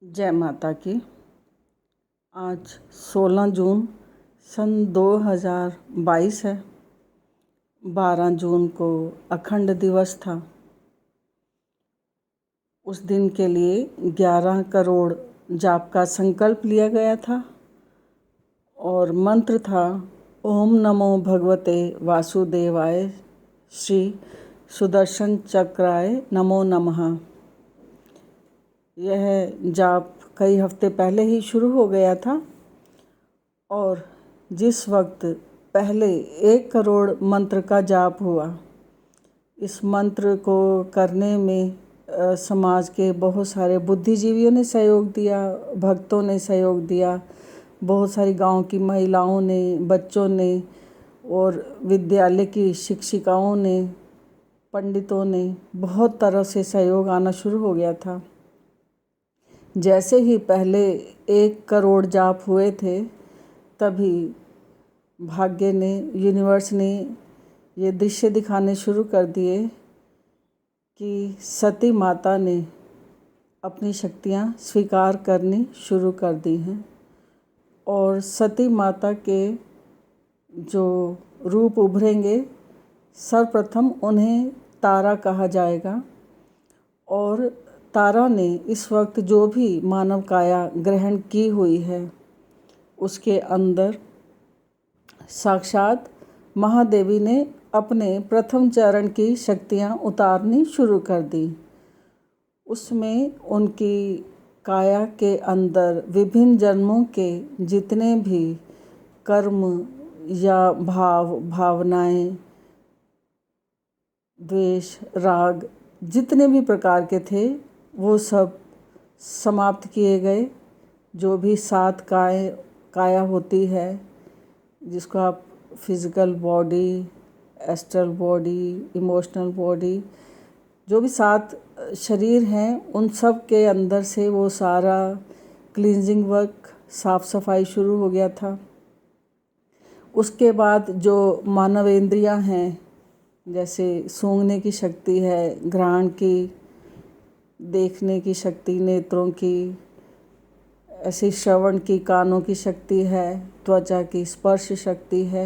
जय माता की। आज 16 जून सन 2022 है। 12 जून को अखंड दिवस था। उस दिन के लिए 11 करोड़ जाप का संकल्प लिया गया था और मंत्र था ओम नमो भगवते वासुदेवाय श्री सुदर्शन चक्राय नमो नमः। यह जाप कई हफ्ते पहले ही शुरू हो गया था और जिस वक्त पहले 1 करोड़ मंत्र का जाप हुआ, इस मंत्र को करने में समाज के बहुत सारे बुद्धिजीवियों ने सहयोग दिया, भक्तों ने सहयोग दिया, बहुत सारी गांव की महिलाओं ने, बच्चों ने और विद्यालय की शिक्षिकाओं ने, पंडितों ने बहुत तरह से सहयोग आना शुरू हो गया था। जैसे ही पहले 1 करोड़ जाप हुए थे, तभी भाग्य ने, यूनिवर्स ने ये दृश्य दिखाने शुरू कर दिए कि सती माता ने अपनी शक्तियाँ स्वीकार करनी शुरू कर दी हैं और सती माता के जो रूप उभरेंगे, सर्वप्रथम उन्हें तारा कहा जाएगा और तारा ने इस वक्त जो भी मानव काया ग्रहण की हुई है, उसके अंदर साक्षात महादेवी ने अपने प्रथम चरण की शक्तियाँ उतारनी शुरू कर दी। उसमें उनकी काया के अंदर विभिन्न जन्मों के जितने भी कर्म या भावनाएं, द्वेष, राग, जितने भी प्रकार के थे, वो सब समाप्त किए गए। जो भी 7 काया होती है, जिसको आप physical body, astral body, emotional body, जो भी 7 शरीर हैं, उन सब के अंदर से वो सारा क्लींजिंग वर्क, साफ सफाई शुरू हो गया था। उसके बाद जो मानव इंद्रियां हैं, जैसे सूंघने की शक्ति है, घ्राण की, देखने की शक्ति नेत्रों की, ऐसे श्रवण की कानों की शक्ति है, त्वचा की स्पर्श शक्ति है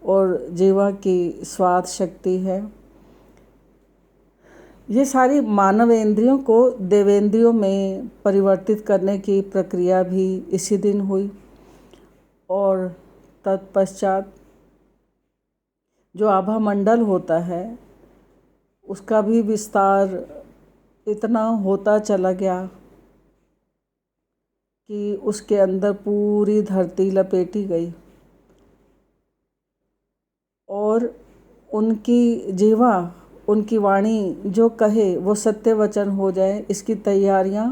और जीवा की स्वाद शक्ति है। ये सारी मानव इंद्रियों को देवेंद्रियों में परिवर्तित करने की प्रक्रिया भी इसी दिन हुई और तत्पश्चात जो आभा मंडल होता है, उसका भी विस्तार इतना होता चला गया कि उसके अंदर पूरी धरती लपेटी गई और उनकी जीवा, उनकी वाणी जो कहे वो सत्य वचन हो जाए, इसकी तैयारियां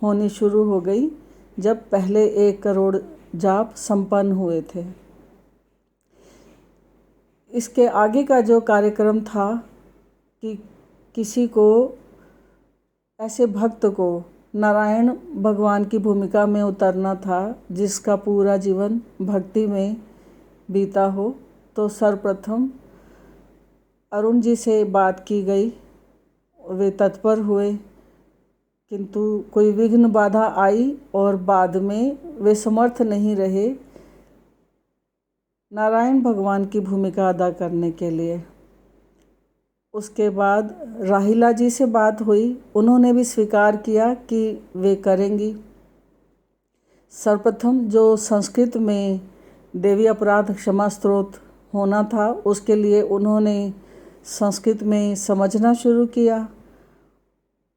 होनी शुरू हो गई जब पहले 1 करोड़ जाप संपन्न हुए थे। इसके आगे का जो कार्यक्रम था कि किसी को, ऐसे भक्त को नारायण भगवान की भूमिका में उतरना था जिसका पूरा जीवन भक्ति में बीता हो, तो सर्वप्रथम अरुण जी से बात की गई। वे तत्पर हुए, किंतु कोई विघ्न बाधा आई और बाद में वे समर्थ नहीं रहे नारायण भगवान की भूमिका अदा करने के लिए। उसके बाद राहिला जी से बात हुई, उन्होंने भी स्वीकार किया कि वे करेंगी। सर्वप्रथम जो संस्कृत में देवी अपराध क्षमा स्तोत्र होना था, उसके लिए उन्होंने संस्कृत में समझना शुरू किया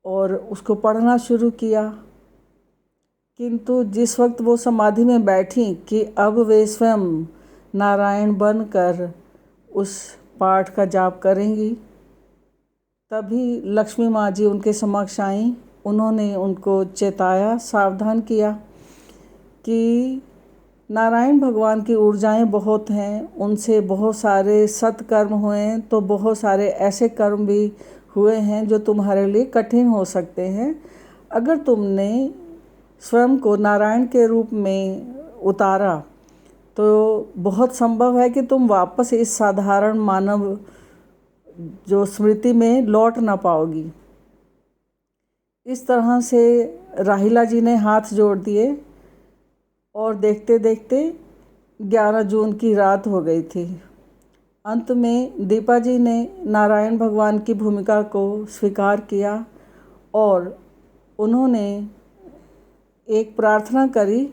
और उसको पढ़ना शुरू किया। किंतु जिस वक्त वो समाधि में बैठी कि अब वे स्वयं नारायण बनकर उस पाठ का जाप करेंगी, तभी लक्ष्मी माँ जी उनके समक्ष आईं। उन्होंने उनको चेताया, सावधान किया कि नारायण भगवान की ऊर्जाएं बहुत हैं, उनसे बहुत सारे सत्कर्म हुए हैं, तो बहुत सारे ऐसे कर्म भी हुए हैं जो तुम्हारे लिए कठिन हो सकते हैं। अगर तुमने स्वयं को नारायण के रूप में उतारा तो बहुत संभव है कि तुम वापस इस साधारण मानव जो स्मृति में लौट ना पाओगी। इस तरह से राहिला जी ने हाथ जोड़ दिए और देखते देखते 11 जून की रात हो गई थी। अंत में दीपा जी ने नारायण भगवान की भूमिका को स्वीकार किया और उन्होंने एक प्रार्थना करी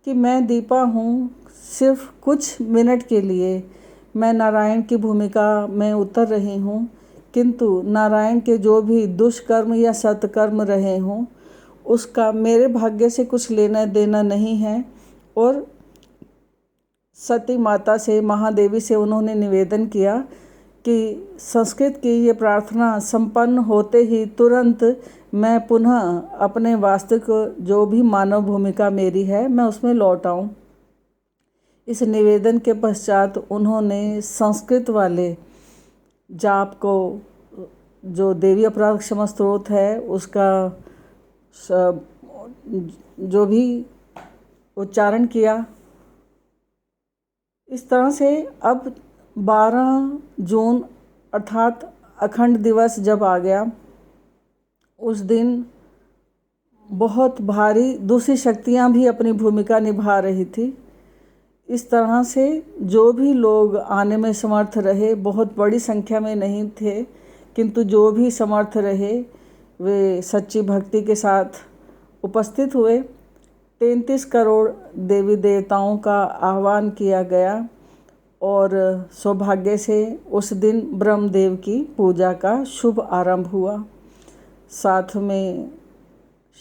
कि मैं दीपा हूँ, सिर्फ कुछ मिनट के लिए मैं नारायण की भूमिका में उतर रही हूँ, किंतु नारायण के जो भी दुष्कर्म या सत्कर्म रहे हों उसका मेरे भाग्य से कुछ लेना देना नहीं है। और सती माता से, महादेवी से उन्होंने निवेदन किया कि संस्कृत की ये प्रार्थना संपन्न होते ही तुरंत मैं पुनः अपने वास्तविक जो भी मानव भूमिका मेरी है मैं उसमें लौट आऊँ। इस निवेदन के पश्चात उन्होंने संस्कृत वाले जाप को, जो देवी अपराध क्षमा स्तोत्र है, उसका जो भी उच्चारण किया। इस तरह से अब 12 जून अर्थात अखंड दिवस जब आ गया, उस दिन बहुत भारी दूसरी शक्तियां भी अपनी भूमिका निभा रही थी। इस तरह से जो भी लोग आने में समर्थ रहे, बहुत बड़ी संख्या में नहीं थे, किंतु जो भी समर्थ रहे वे सच्ची भक्ति के साथ उपस्थित हुए। 33 करोड़ देवी देवताओं का आह्वान किया गया और सौभाग्य से उस दिन ब्रह्मदेव की पूजा का शुभ आरंभ हुआ। साथ में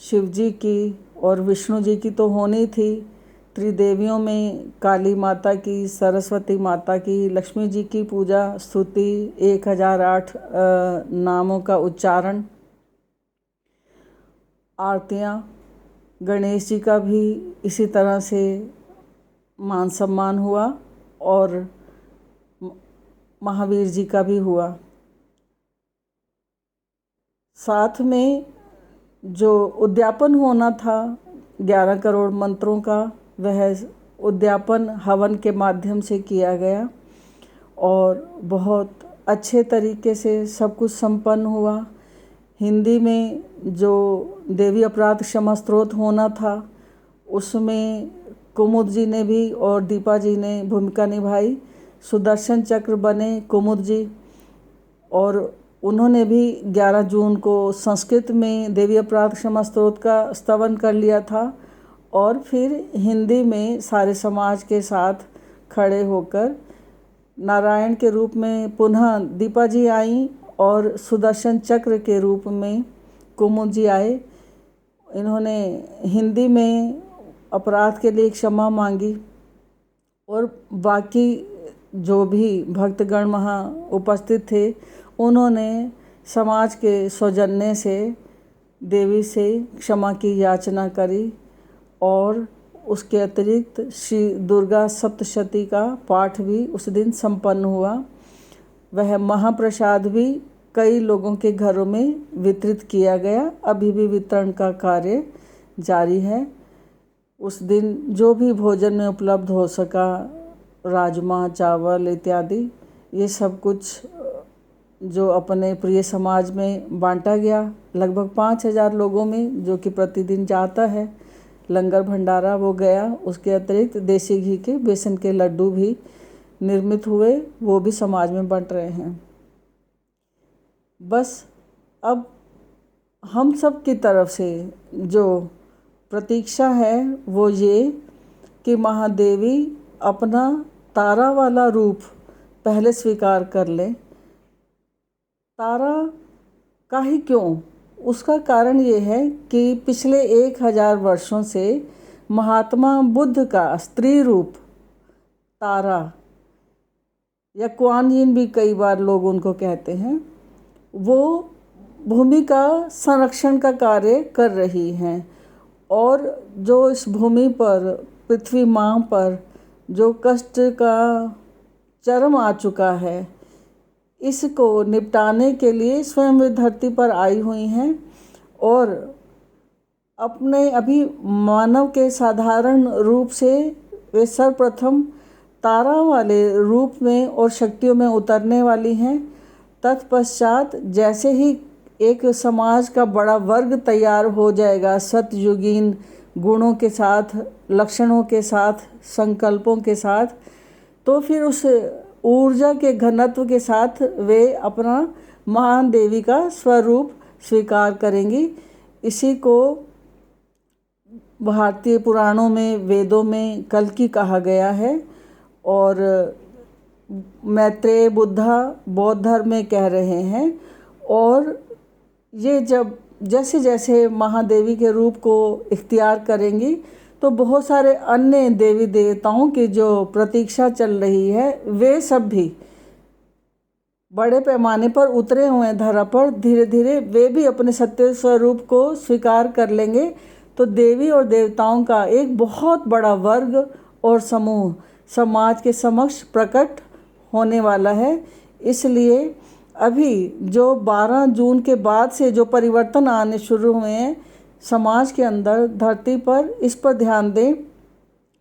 शिव जी की और विष्णु जी की तो होनी थी। त्रिदेवियों में काली माता की, सरस्वती माता की, लक्ष्मी जी की पूजा, स्तुति, 1008 नामों का उच्चारण, आरतियाँ, गणेश जी का भी इसी तरह से मान सम्मान हुआ और महावीर जी का भी हुआ। साथ में जो उद्यापन होना था 11 करोड़ मंत्रों का, वह उद्यापन हवन के माध्यम से किया गया और बहुत अच्छे तरीके से सब कुछ संपन्न हुआ। हिंदी में जो देवी अपराध क्षमा स्तोत्र होना था उसमें कुमुद जी ने भी और दीपा जी ने भूमिका निभाई। सुदर्शन चक्र बने कुमुद जी और उन्होंने भी 11 जून को संस्कृत में देवी अपराध क्षमा स्तोत्र का स्तवन कर लिया था और फिर हिंदी में सारे समाज के साथ खड़े होकर नारायण के रूप में पुनः दीपा जी आई और सुदर्शन चक्र के रूप में कुमुद जी आए। इन्होंने हिंदी में अपराध के लिए क्षमा मांगी और बाकी जो भी भक्तगण वहाँ उपस्थित थे उन्होंने समाज के सौजन्य से देवी से क्षमा की याचना करी और उसके अतिरिक्त श्री दुर्गा सप्तशती का पाठ भी उस दिन संपन्न हुआ। वह महाप्रसाद भी कई लोगों के घरों में वितरित किया गया। अभी भी वितरण का कार्य जारी है। उस दिन जो भी भोजन में उपलब्ध हो सका, राजमा, चावल इत्यादि, ये सब कुछ जो अपने प्रिय समाज में बांटा गया। लगभग 5000 लोगों में, जो कि प्रतिदिन जाता है लंगर भंडारा, वो गया। उसके अतिरिक्त देसी घी के बेसन के लड्डू भी निर्मित हुए, वो भी समाज में बंट रहे हैं। बस अब हम सब की तरफ से जो प्रतीक्षा है वो ये कि महादेवी अपना तारा वाला रूप पहले स्वीकार कर ले। तारा का ही क्यों? उसका कारण ये है कि पिछले 1000 वर्षों से महात्मा बुद्ध का स्त्री रूप तारा, या कुआन यिन भी कई बार लोग उनको कहते हैं, वो भूमि का संरक्षण का कार्य कर रही हैं। और जो इस भूमि पर, पृथ्वी माँ पर जो कष्ट का चरम आ चुका है, इसको निपटाने के लिए स्वयं वे धरती पर आई हुई हैं और अपने अभी मानव के साधारण रूप से वे सर्वप्रथम तारा वाले रूप में और शक्तियों में उतरने वाली हैं। तत्पश्चात जैसे ही एक समाज का बड़ा वर्ग तैयार हो जाएगा सतयुगीन गुणों के साथ, लक्षणों के साथ, संकल्पों के साथ, तो फिर उस ऊर्जा के घनत्व के साथ वे अपना महान देवी का स्वरूप स्वीकार करेंगी। इसी को भारतीय पुराणों में, वेदों में कल्कि कहा गया है और मैत्रेय बुद्धा बौद्ध धर्म में कह रहे हैं। और ये जब जैसे जैसे महादेवी के रूप को इख्तियार करेंगी तो बहुत सारे अन्य देवी देवताओं की जो प्रतीक्षा चल रही है वे सब भी बड़े पैमाने पर उतरे हुए हैं धरा पर, धीरे धीरे वे भी अपने सत्य स्वरूप को स्वीकार कर लेंगे। तो देवी और देवताओं का एक बहुत बड़ा वर्ग और समूह समाज के समक्ष प्रकट होने वाला है। इसलिए अभी जो 12 जून के बाद से जो परिवर्तन आने शुरू हुए हैं समाज के अंदर, धरती पर, इस पर ध्यान दें।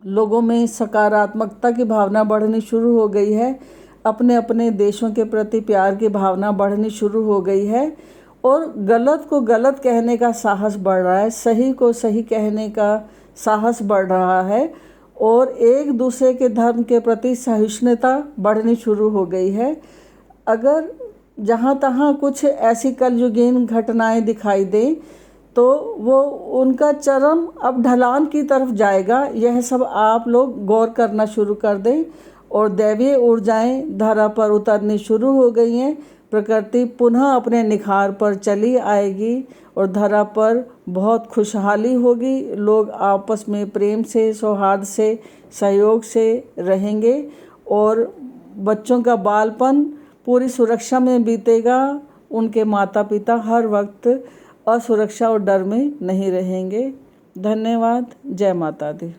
लोगों में सकारात्मकता की भावना बढ़नी शुरू हो गई है, अपने अपने देशों के प्रति प्यार की भावना बढ़नी शुरू हो गई है और गलत को गलत कहने का साहस बढ़ रहा है, सही को सही कहने का साहस बढ़ रहा है और एक दूसरे के धर्म के प्रति सहिष्णुता बढ़नी शुरू हो गई है। अगर जहाँ तहाँ कुछ ऐसी कलयुगीन घटनाएं दिखाई दें तो वो उनका चरम अब ढलान की तरफ जाएगा। यह सब आप लोग गौर करना शुरू कर दें और दैवीय ऊर्जाएं धरा पर उतरनी शुरू हो गई हैं। प्रकृति पुनः अपने निखार पर चली आएगी और धरा पर बहुत खुशहाली होगी। लोग आपस में प्रेम से, सौहार्द से, सहयोग से रहेंगे और बच्चों का बालपन पूरी सुरक्षा में बीतेगा। उनके माता पिता हर वक्त असुरक्षा और डर में नहीं रहेंगे। धन्यवाद। जय माता दी।